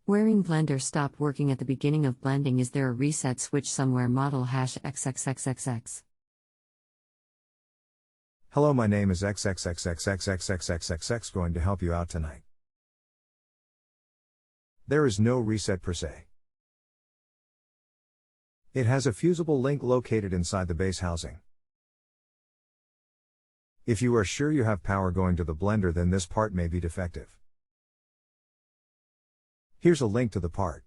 Wearing blender stopped working at the beginning of blending. Is there a reset switch somewhere? Model #XXXXX. Hello, my name is XXXXXX going to help you out tonight. There is no reset per se. It has a fusible link located inside the base housing. If you are sure you have power going to the blender, then this part may be defective. Here's a link to the part.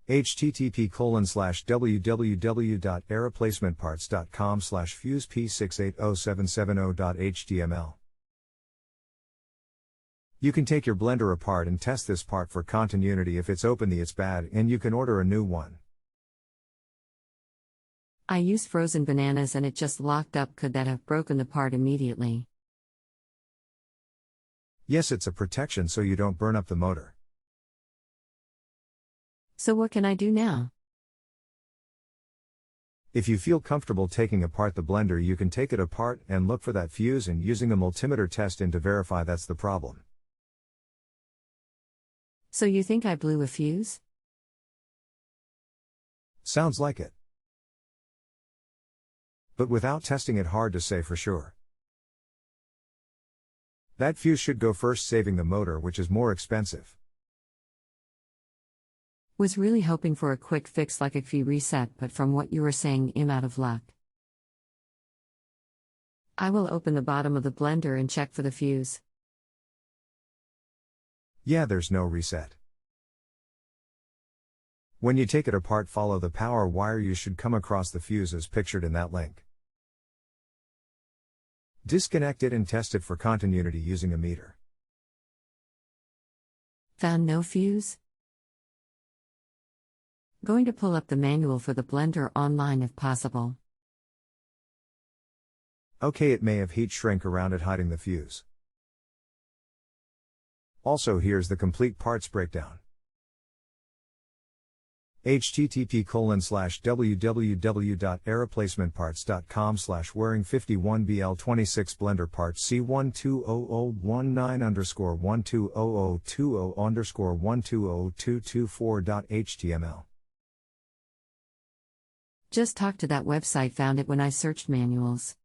http://www.airreplacementparts.com/fuse-p680770.html. You can take your blender apart and test this part for continuity. If it's open, it's bad, and you can order a new one. I used frozen bananas and it just locked up. Could that have broken the part immediately? Yes, it's a protection so you don't burn up the motor. So what can I do now? If you feel comfortable taking apart the blender, you can take it apart and look for that fuse and using a multimeter test in to verify that's the problem. So you think I blew a fuse? Sounds like it. But without testing it, hard to say for sure. That fuse should go first, saving the motor, which is more expensive. Was really hoping for a quick fix like a key reset, but from what you were saying, I'm out of luck. I will open the bottom of the blender and check for the fuse. Yeah, there's no reset. When you take it apart, follow the power wire. You should come across the fuse as pictured in that link. Disconnect it and test it for continuity using a meter. Found no fuse? Going to pull up the manual for the blender online if possible. Okay, it may have heat shrink around it hiding the fuse. Also, here's the complete parts breakdown. http://www.airreplacementparts.com/wearing51BL26 blender part C1200119_120020_1202224.html. Just talked to that website, found it when I searched manuals.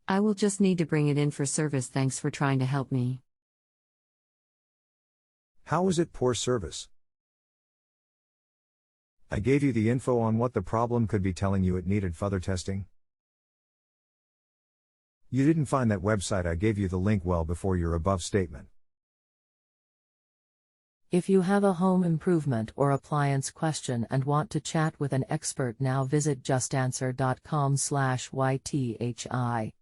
I will just need to bring it in for service. Thanks for trying to help me. How was it poor service? I gave you the info on what the problem could be, telling you it needed further testing. You didn't find that website. I gave you the link well before your above statement. If you have a home improvement or appliance question and want to chat with an expert now, visit justanswer.com/ythi.